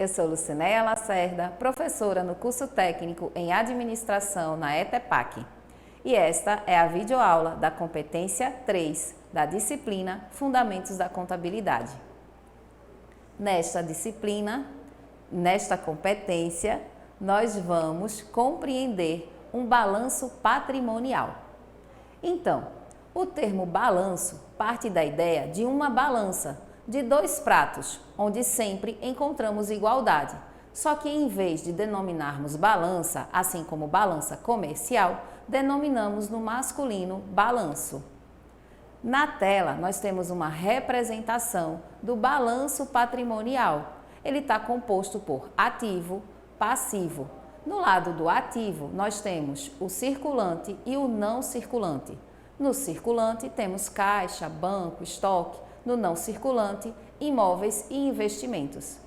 Eu sou Lucinéia Lacerda, professora no curso técnico em administração na ETEPAC. E esta é a videoaula da competência 3 da disciplina Fundamentos da Contabilidade. Nesta disciplina, nesta competência, nós vamos compreender um balanço patrimonial. Então, o termo balanço parte da ideia de uma balança, de dois pratos, onde sempre encontramos igualdade. Só que em vez de denominarmos balança, assim como balança comercial, denominamos no masculino balanço. Na tela, nós temos uma representação do balanço patrimonial. Ele está composto por ativo, passivo. No lado do ativo, nós temos o circulante e o não circulante. No circulante, temos caixa, banco, estoque. No não circulante, imóveis e investimentos.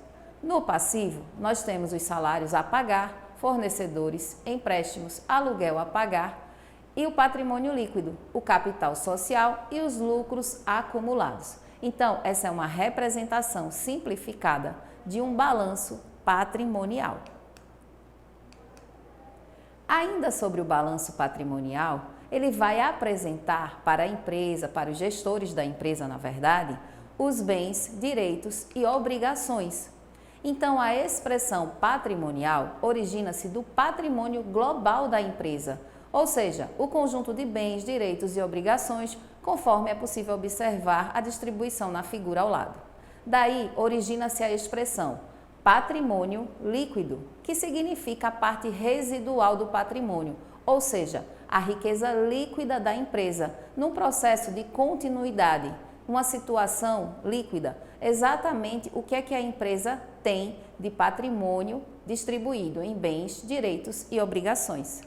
No passivo, nós temos os salários a pagar, fornecedores, empréstimos, aluguel a pagar e o patrimônio líquido, o capital social e os lucros acumulados. Então, essa é uma representação simplificada de um balanço patrimonial. Ainda sobre o balanço patrimonial, ele vai apresentar para a empresa, para os gestores da empresa, na verdade, os bens, direitos e obrigações. Então, a expressão patrimonial origina-se do patrimônio global da empresa, ou seja, o conjunto de bens, direitos e obrigações, conforme é possível observar a distribuição na figura ao lado. Daí, origina-se a expressão patrimônio líquido, que significa a parte residual do patrimônio, ou seja, a riqueza líquida da empresa, num processo de continuidade, uma situação líquida, exatamente o que é que a empresa tem de patrimônio distribuído em bens, direitos e obrigações.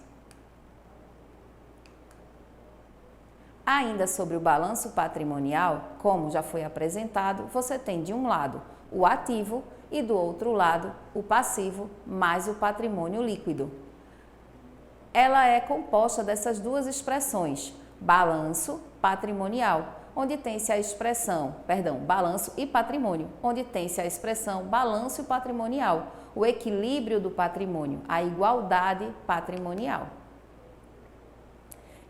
Ainda sobre o balanço patrimonial, como já foi apresentado, você tem de um lado o ativo e do outro lado o passivo mais o patrimônio líquido. Ela é composta dessas duas expressões, balanço patrimonial, onde tem-se a expressão, balanço e patrimônio, onde tem-se a expressão balanço e patrimonial, o equilíbrio do patrimônio, a igualdade patrimonial.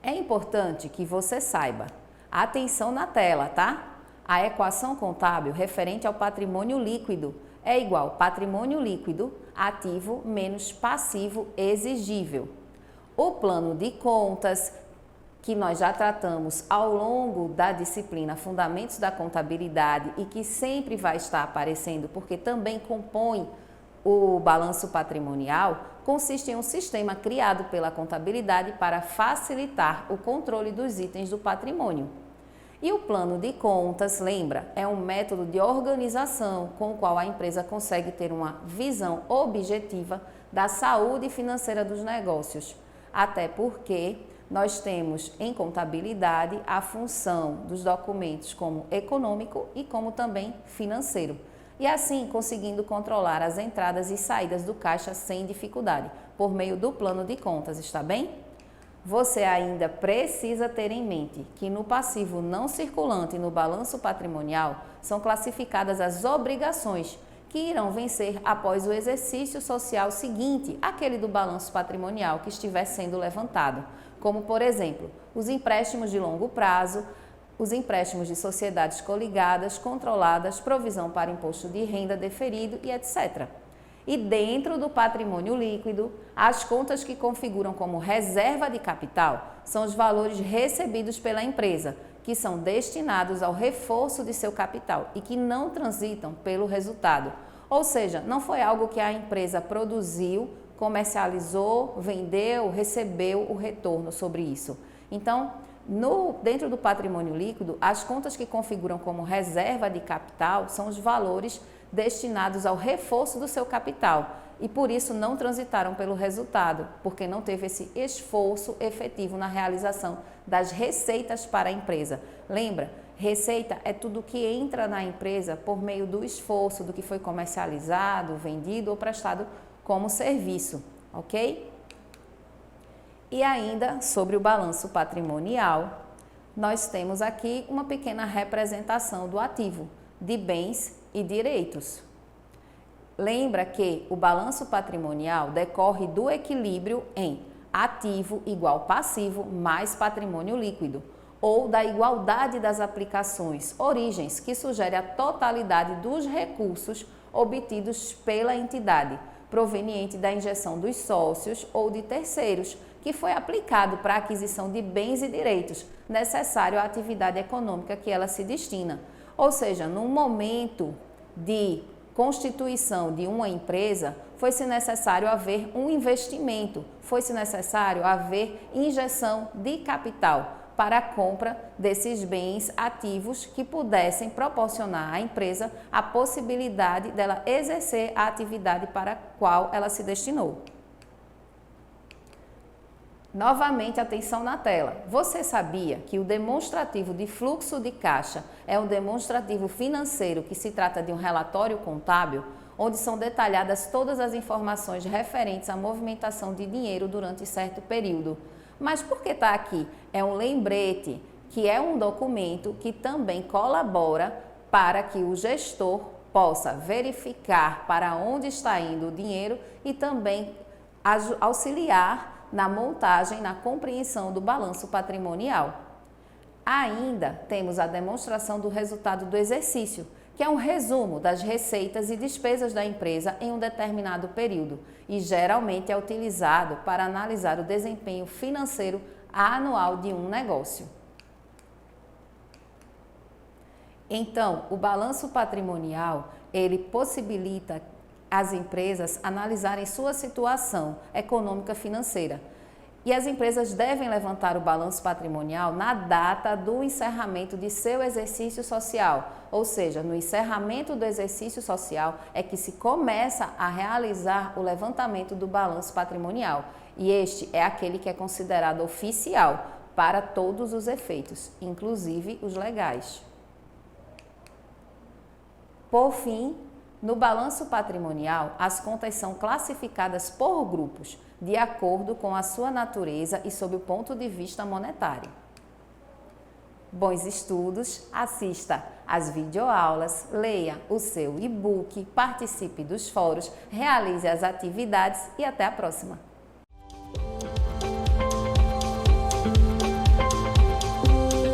É importante que você saiba, atenção na tela, tá? A equação contábil referente ao patrimônio líquido é igual patrimônio líquido, ativo menos passivo exigível. O plano de contas, que nós já tratamos ao longo da disciplina Fundamentos da Contabilidade e que sempre vai estar aparecendo porque também compõe o balanço patrimonial, consiste em um sistema criado pela contabilidade para facilitar o controle dos itens do patrimônio. E o plano de contas, lembra, é um método de organização com o qual a empresa consegue ter uma visão objetiva da saúde financeira dos negócios. Até porque nós temos em contabilidade a função dos documentos como econômico e como também financeiro. E assim conseguindo controlar as entradas e saídas do caixa sem dificuldade, por meio do plano de contas, está bem? Você ainda precisa ter em mente que no passivo não circulante e no balanço patrimonial são classificadas as obrigações que irão vencer após o exercício social seguinte, aquele do balanço patrimonial que estiver sendo levantado, como, por exemplo, os empréstimos de longo prazo, os empréstimos de sociedades coligadas, controladas, provisão para imposto de renda deferido e etc. E dentro do patrimônio líquido, as contas que configuram como reserva de capital são os valores recebidos pela empresa, que são destinados ao reforço de seu capital e que não transitam pelo resultado. Ou seja, não foi algo que a empresa produziu, comercializou, vendeu, recebeu o retorno sobre isso. Então, dentro do patrimônio líquido, as contas que configuram como reserva de capital são os valores destinados ao reforço do seu capital e por isso não transitaram pelo resultado, porque não teve esse esforço efetivo na realização das receitas para a empresa. Lembra? Receita é tudo que entra na empresa por meio do esforço, do que foi comercializado, vendido ou prestado como serviço, ok? E ainda sobre o balanço patrimonial, nós temos aqui uma pequena representação do ativo, de bens e direitos. Lembra que o balanço patrimonial decorre do equilíbrio em ativo igual passivo mais patrimônio líquido, ou da igualdade das aplicações origens, que sugere a totalidade dos recursos obtidos pela entidade, proveniente da injeção dos sócios ou de terceiros, que foi aplicado para a aquisição de bens e direitos necessário à atividade econômica que ela se destina. Ou seja, no momento de constituição de uma empresa, foi-se necessário haver um investimento, foi-se necessário haver injeção de capital para a compra desses bens ativos que pudessem proporcionar à empresa a possibilidade dela exercer a atividade para a qual ela se destinou. Novamente, atenção na tela. Você sabia que o demonstrativo de fluxo de caixa é um demonstrativo financeiro que se trata de um relatório contábil, onde são detalhadas todas as informações referentes à movimentação de dinheiro durante certo período? Mas por que está aqui? É um lembrete, que é um documento que também colabora para que o gestor possa verificar para onde está indo o dinheiro e também auxiliar na montagem, na compreensão do balanço patrimonial. Ainda temos a demonstração do resultado do exercício, que é um resumo das receitas e despesas da empresa em um determinado período e geralmente é utilizado para analisar o desempenho financeiro anual de um negócio. Então, o balanço patrimonial, ele possibilita as empresas analisarem sua situação econômica financeira. E as empresas devem levantar o balanço patrimonial na data do encerramento de seu exercício social, ou seja, no encerramento do exercício social é que se começa a realizar o levantamento do balanço patrimonial. E este é aquele que é considerado oficial para todos os efeitos, inclusive os legais. Por fim, no balanço patrimonial, as contas são classificadas por grupos, de acordo com a sua natureza e sob o ponto de vista monetário. Bons estudos, assista às videoaulas, leia o seu e-book, participe dos fóruns, realize as atividades e até a próxima!